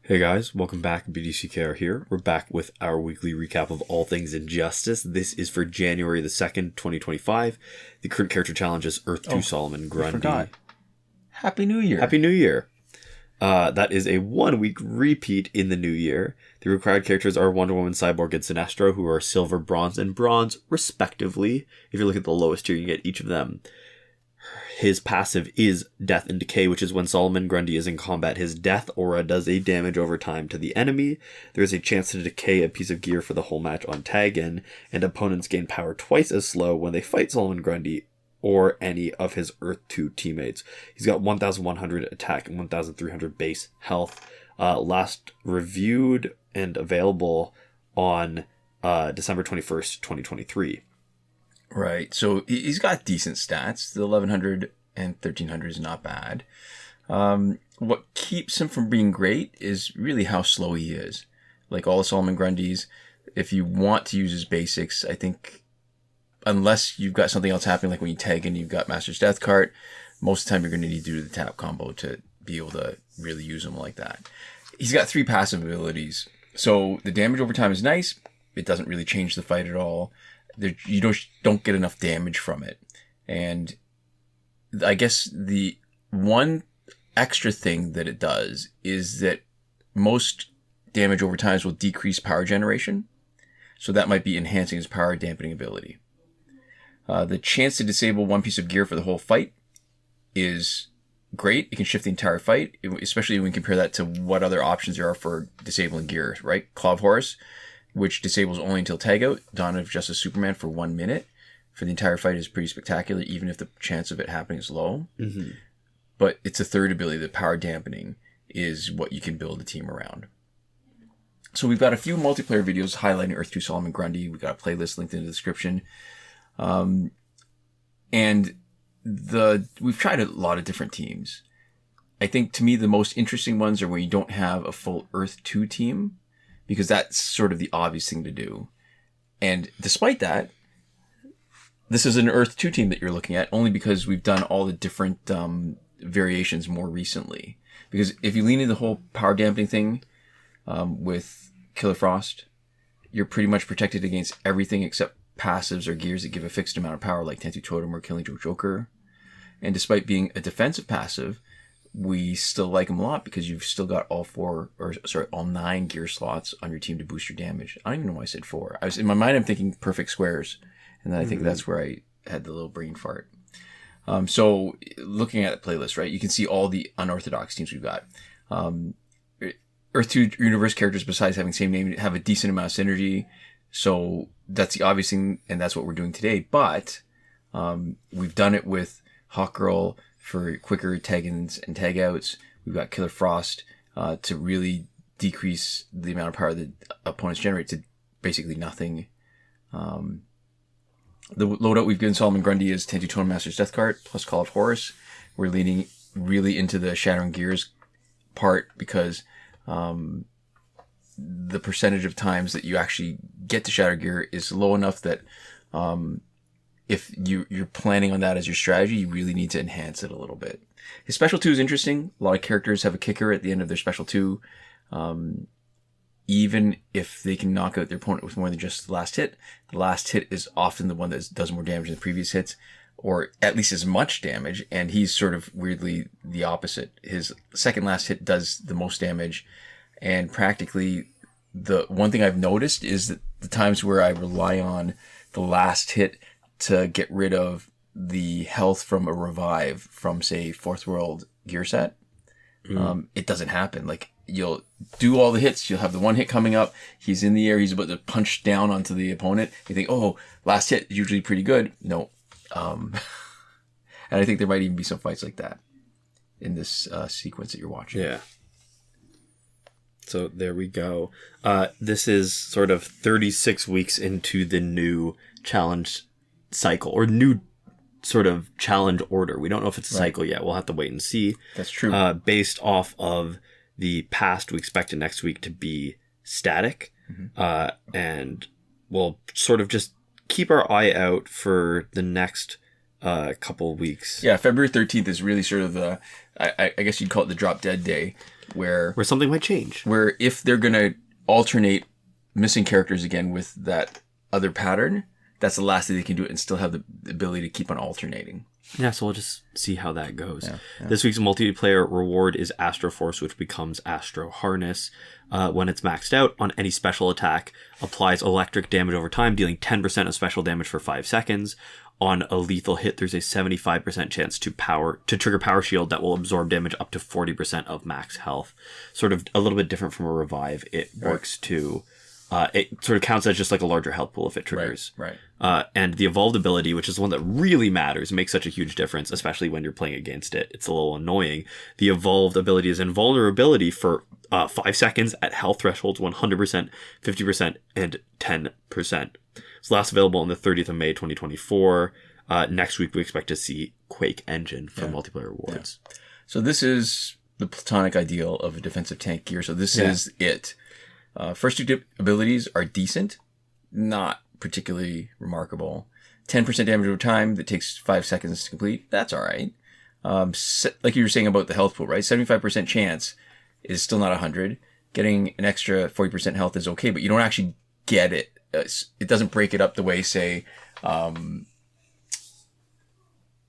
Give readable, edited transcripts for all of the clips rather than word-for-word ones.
Hey guys, welcome back. BDCKR here. We're back with our weekly recap of all things Injustice. This is for January the 2nd, 2025. The current character challenge is Earth 2 Solomon Grundy. Forgot. Happy New Year. Happy New Year. That is a 1 week repeat in the new year. The required characters are Wonder Woman, Cyborg, and Sinestro, who are silver, bronze, and bronze, respectively. If you look at the lowest tier, you get each of them. His passive is Death and Decay, which is when Solomon Grundy is in combat. His death aura does a damage over time to the enemy. There is a chance to decay a piece of gear for the whole match on tag-in, and opponents gain power twice as slow when they fight Solomon Grundy or any of his Earth 2 teammates. He's got 1,100 attack and 1,300 base health. Last reviewed and available on December 21st, 2023. Right. So he's got decent stats. The 1,100 and 1,300 is not bad. What keeps him from being great is really how slow he is. Like all the Solomon Grundys, if you want to use his basics, I think unless you've got something else happening, like when you tag in, you've got Master's Death Cart, most of the time you're going to need to do the tap combo to be able to really use him like that. He's got 3 passive abilities. So the damage over time is nice. It doesn't really change the fight at all. You don't get enough damage from it. And I guess the one extra thing that it does is that most damage over time will decrease power generation. So that might be enhancing his power dampening ability. The chance to disable one piece of gear for the whole fight is great. It can shift the entire fight, especially when you compare that to what other options there are for disabling gear, right? Claw of Horus, which disables only until tag out. Dawn of Justice Superman for 1 minute for the entire fight is pretty spectacular, even if the chance of it happening is low. Mm-hmm. But it's a third ability, the power dampening, is what you can build a team around. So we've got a few multiplayer videos highlighting Earth 2 Solomon Grundy. We've got a playlist linked in the description. And we've tried a lot of different teams. I think to me the most interesting ones are where you don't have a full Earth 2 team, because that's sort of the obvious thing to do. And despite that, this is an Earth 2 team that you're looking at, only because we've done all the different variations more recently. Because if you lean into the whole power dampening thing with Killer Frost, you're pretty much protected against everything except passives or gears that give a fixed amount of power, like Tentu Totem or Killing Joke Joker. And despite being a defensive passive, we still like them a lot because you've still got all 9 gear slots on your team to boost your damage. I don't even know why I said 4. In my mind, I'm thinking perfect squares. And then I think that's where I had the little brain fart. So looking at the playlist, right, you can see all the unorthodox teams we've got. Earth 2 universe characters, besides having the same name, have a decent amount of synergy. So that's the obvious thing, and that's what we're doing today. But we've done it with Hawkgirl for quicker tag-ins and tag-outs. We've got Killer Frost to really decrease the amount of power that opponents generate to basically nothing. The loadout we've given Solomon Grundy is Tentu Totem Master's Death Cart plus Call of Horus. We're leaning really into the Shattering Gears part because the percentage of times that you actually get to Shatter Gear is low enough that if you're planning on that as your strategy, you really need to enhance it a little bit. His Special 2 is interesting. A lot of characters have a kicker at the end of their Special 2. Even if they can knock out their opponent with more than just the last hit is often the one that does more damage than the previous hits, or at least as much damage, and he's sort of weirdly the opposite. His second last hit does the most damage, and practically the one thing I've noticed is that the times where I rely on the last hit to get rid of the health from a revive from, say, Fourth World gear set, it doesn't happen. Like, you'll do all the hits, you'll have the one hit coming up, he's in the air, he's about to punch down onto the opponent, you think, oh, last hit is usually pretty good. No. And I think there might even be some fights like that in this sequence that you're watching. Yeah. So there we go. This is sort of 36 weeks into the new challenge cycle, or new sort of challenge order. We don't know if it's a cycle yet. We'll have to wait and see. That's true. Based off of the past, we expect it next week to be static. And we'll sort of just keep our eye out for the next couple weeks. Yeah, February 13th is really sort of the, I guess you'd call it the drop dead day. where something might change. Where if they're going to alternate missing characters again with that other pattern, that's the last thing they can do it and still have the ability to keep on alternating. Yeah, so we'll just see how that goes. Yeah. This week's multiplayer reward is Astro Force, which becomes Astro Harness. When it's maxed out on any special attack, applies electric damage over time, dealing 10% of special damage for 5 seconds. On a lethal hit, there's a 75% chance to trigger Power Shield that will absorb damage up to 40% of max health. Sort of a little bit different from a Revive. It works to... it sort of counts as just like a larger health pool if it triggers. Right. And the evolved ability, which is the one that really matters, makes such a huge difference, especially when you're playing against it. It's a little annoying. The evolved ability is invulnerability for 5 seconds at health thresholds 100%, 50%, and 10%. It's last available on the 30th of May, 2024. Next week, we expect to see Quake Engine for multiplayer awards. Yeah. So this is the platonic ideal of a defensive tank gear. So this is it. First two abilities are decent, not particularly remarkable. 10% damage over time that takes 5 seconds to complete. That's all right. Like you were saying about the health pool, right? 75% chance is still not 100. Getting an extra 40% health is okay, but you don't actually get it. It doesn't break it up the way, say,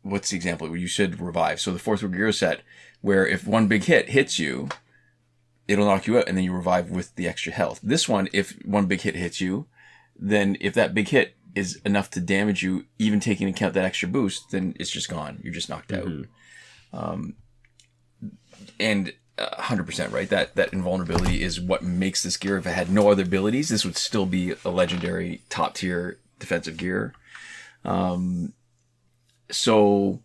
what's the example where you should revive? So the fourth gear set, where if one big hit hits you, it'll knock you out and then you revive with the extra health. This one, if one big hit hits you, then if that big hit is enough to damage you, even taking into account that extra boost, then it's just gone. You're just knocked out. And 100%, right? That invulnerability is what makes this gear. If it had no other abilities, this would still be a legendary top tier defensive gear. So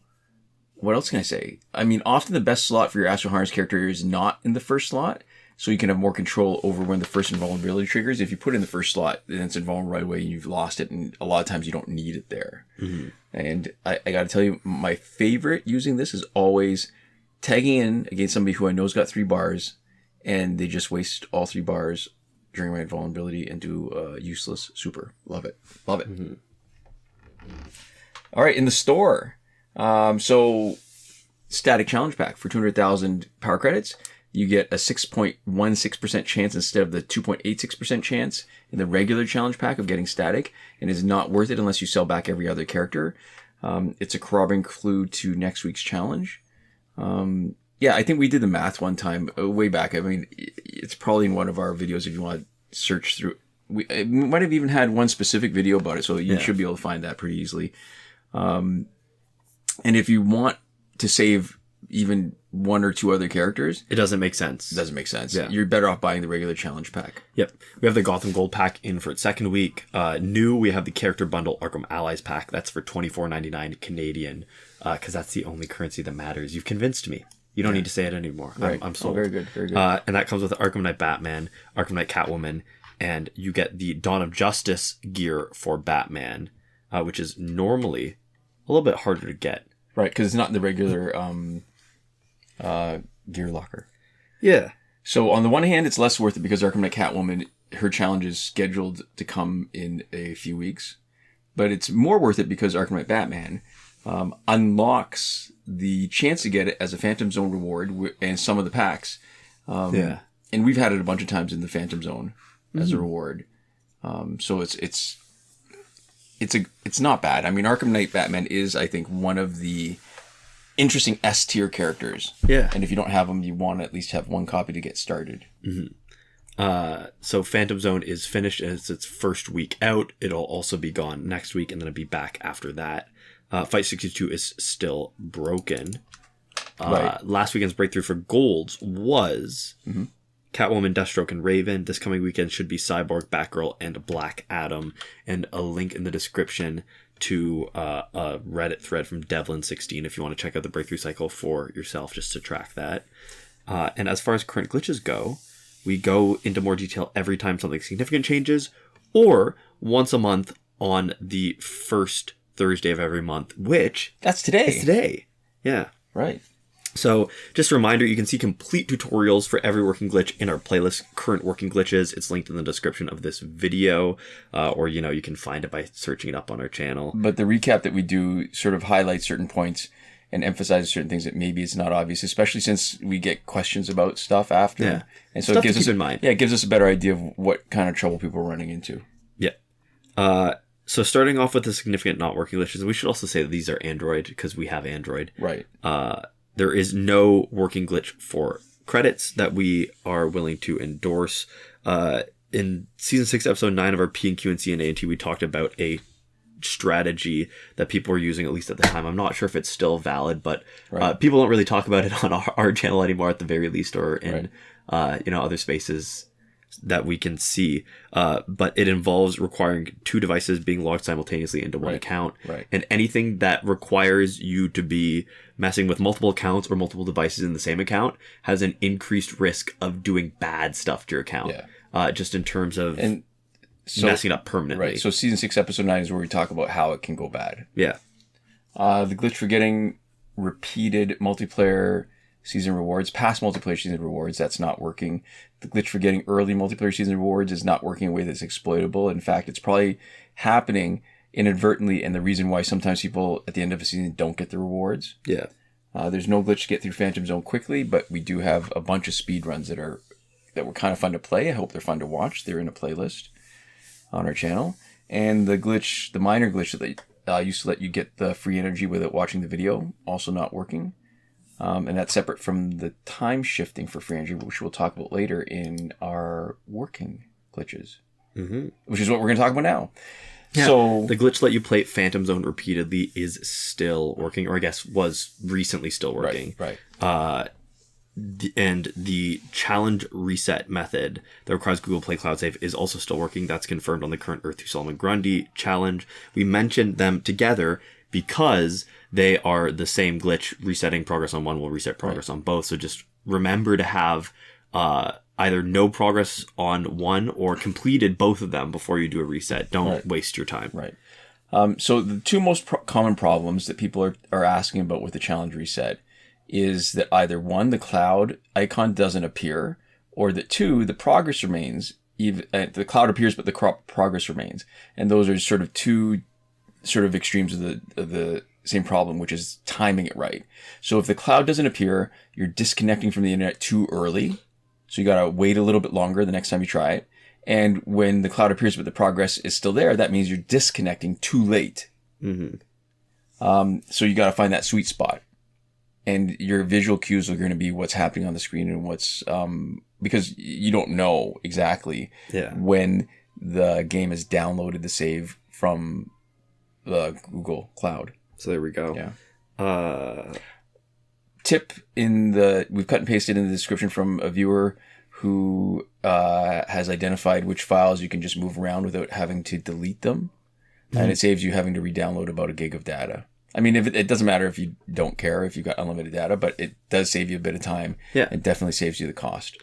what else can I say? I mean, often the best slot for your Astro Harness character is not in the first slot, so you can have more control over when the first invulnerability triggers. If you put it in the first slot, then it's invulnerable right away and you've lost it, and a lot of times you don't need it there. And I got to tell you, my favorite using this is always tagging in against somebody who I know's got 3 bars, and they just waste all 3 bars during my invulnerability and do a useless super. Love it. Love it. All right, in the store. So static challenge pack for 200,000 power credits. You get a 6.16% chance instead of the 2.86% chance in the regular challenge pack of getting static, and is not worth it unless you sell back every other character. It's a corroborating clue to next week's challenge. Yeah, I think we did the math one time way back. I mean, it's probably in one of our videos if you want to search through. We might have even had one specific video about it, so you should be able to find that pretty easily. And if you want to save even 1 or 2 other characters, it doesn't make sense. It doesn't make sense. Yeah. You're better off buying the regular challenge pack. Yep. We have the Gotham Gold pack in for its second week. New, we have the Character Bundle Arkham Allies pack. That's for $24.99 Canadian, because that's the only currency that matters. You've convinced me. You don't need to say it anymore. Right. I'm sold. Oh, very good. Very good. And that comes with Arkham Knight Batman, Arkham Knight Catwoman, and you get the Dawn of Justice gear for Batman, which is normally a little bit harder to get. Right, because it's not in the regular gear locker. Yeah. So on the one hand, it's less worth it because Arkham Knight Catwoman, her challenge is scheduled to come in a few weeks. But it's more worth it because Arkham Knight Batman unlocks the chance to get it as a Phantom Zone reward and some of the packs. And we've had it a bunch of times in the Phantom Zone as a reward. So it's not bad. I mean, Arkham Knight Batman is, I think, one of the interesting S tier characters. Yeah. And if you don't have them, you want to at least have 1 copy to get started. So Phantom Zone is finished and it's its first week out. It'll also be gone next week and then it'll be back after that. Fight 62 is still broken. Right. Last weekend's breakthrough for golds was Catwoman, Deathstroke, and Raven. This coming weekend should be Cyborg, Batgirl, and Black Adam. And a link in the description to a Reddit thread from Devlin16 if you want to check out the breakthrough cycle for yourself just to track that. And as far as current glitches go, we go into more detail every time something significant changes, or once a month on the first Thursday of every month, which... That's today. It's today. Yeah. Right. So just a reminder, you can see complete tutorials for every working glitch in our playlist, Current Working Glitches. It's linked in the description of this video, or, you can find it by searching it up on our channel. But the recap that we do sort of highlights certain points and emphasizes certain things that maybe it's not obvious, especially since we get questions about stuff after. Yeah. And so Stuff it gives to us keep in mind. Yeah, it gives us a better idea of what kind of trouble people are running into. Yeah. So starting off with the significant not working glitches, we should also say that these are Android because we have Android. Right. There is no working glitch for credits that we are willing to endorse. In season 6, episode 9 of our P&Q and CNA&T, we talked about a strategy that people were using, at least at the time. I'm not sure if it's still valid, but people don't really talk about it on our channel anymore, at the very least, or in other spaces that we can see. But it involves requiring 2 devices being logged simultaneously into one account. Right. And anything that requires you to be messing with multiple accounts or multiple devices in the same account has an increased risk of doing bad stuff to your account. Just in terms of messing it up permanently. Right. So season 6, episode 9 is where we talk about how it can go bad. Yeah. The glitch for getting repeated multiplayer season rewards, past multiplayer season rewards, that's not working. The glitch for getting early multiplayer season rewards is not working in a way that's exploitable. In fact, it's probably happening inadvertently, and the reason why sometimes people at the end of a season don't get the rewards. Yeah. There's no glitch to get through Phantom Zone quickly, but we do have a bunch of speed runs that were kind of fun to play. I hope they're fun to watch. They're in a playlist on our channel. And the minor glitch that used to let you get the free energy without watching the video, also not working. And that's separate from the time shifting for free energy, which we'll talk about later in our working glitches, which is what we're going to talk about now. Yeah, so the glitch let you play Phantom Zone repeatedly is still working, or I guess was recently still working. Right. And the challenge reset method that requires Google Play Cloud Save is also still working. That's confirmed on the current Earth 2 Solomon Grundy challenge. We mentioned them together because they are the same glitch. Resetting progress on one will reset progress on both. So just remember to have either no progress on one or completed both of them before you do a reset. Don't waste your time. Right. So the 2 most common problems that people are asking about with the challenge reset is that either 1, the cloud icon doesn't appear, or that 2, the progress remains. The cloud appears, but the progress remains. And those are sort of 2 sort of extremes of the same problem, which is timing it right. So if the cloud doesn't appear, you're disconnecting from the internet too early. So you got to wait a little bit longer the next time you try it. And when the cloud appears but the progress is still there, that means you're disconnecting too late. So you got to find that sweet spot. And your visual cues are going to be what's happening on the screen and what's because you don't know exactly when the game has downloaded the save from the Google Cloud. So there we go. Yeah. Tip we've cut and pasted in the description from a viewer who has identified which files you can just move around without having to delete them. And it saves you having to re-download about 1 gig of data. I mean, if it doesn't matter if you don't care if you've got unlimited data, but it does save you a bit of time. Yeah. It definitely saves you the cost.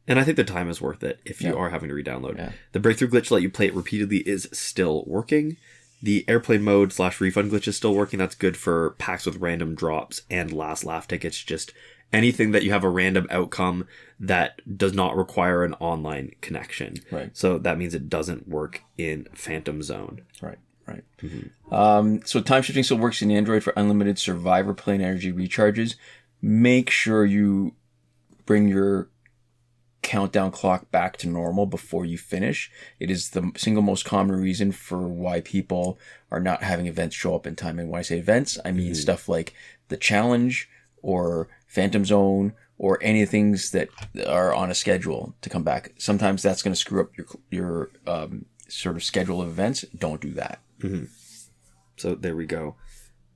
And I think the time is worth it if you are having to re-download. Yeah. The breakthrough glitch to let you play it repeatedly is still working. The airplane mode / refund glitch is still working. That's good for packs with random drops and last laugh tickets. Just anything that you have a random outcome that does not require an online connection. Right. So that means it doesn't work in Phantom Zone. Right. So time shifting still works in Android for unlimited survivor plane energy recharges. Make sure you bring your countdown clock back to normal before you finish. It is the single most common reason for why people are not having events show up in time. And when I say events, I mean stuff like the challenge or Phantom Zone or any things that are on a schedule to come back. Sometimes that's going to screw up your sort of schedule of events. Don't do that. So there we go.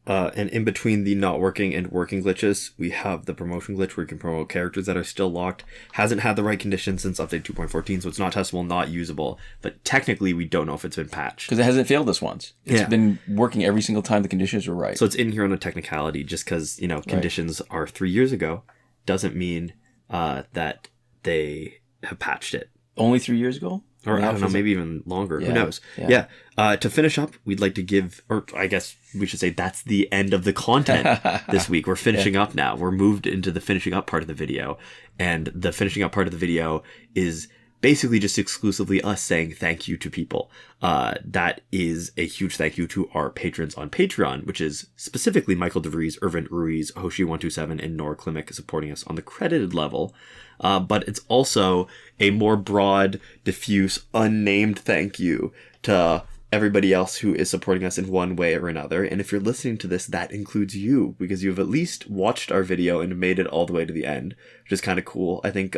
And in between the not working and working glitches, we have the promotion glitch where you can promote characters that are still locked. Hasn't had the right conditions since update 2.14, so it's not testable, not usable. But technically, we don't know if it's been patched. Because it hasn't failed us once. It's been working every single time the conditions were right. So it's in here on a technicality. Just because, conditions are 3 years ago doesn't mean that they have patched it. Only 3 years ago? Or I don't know, maybe even longer. Who knows? Yeah. To finish up, we'd like to give, or I guess we should say that's the end of the content this week. We're finishing up now. We're moved into the finishing up part of the video. And the finishing up part of the video is basically just exclusively us saying thank you to people. That is a huge thank you to our patrons on Patreon, which is specifically Michael Devries, Irvin, Ruiz, Hoshi127, and Nora Klimek supporting us on the credited level. But it's also a more broad, diffuse, unnamed thank you to everybody else who is supporting us in one way or another. And if you're listening to this, that includes you, because you've at least watched our video and made it all the way to the end, which is kind of cool. I think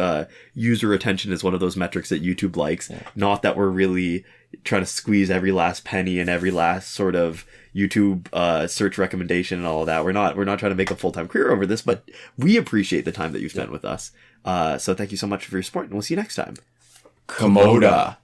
user attention is one of those metrics that YouTube likes. Yeah. Not that we're really trying to squeeze every last penny and every last sort of YouTube search recommendation and all of that. We're not trying to make a full-time career over this, but we appreciate the time that you've spent with us. So thank you so much for your support, and we'll see you next time. Komoda.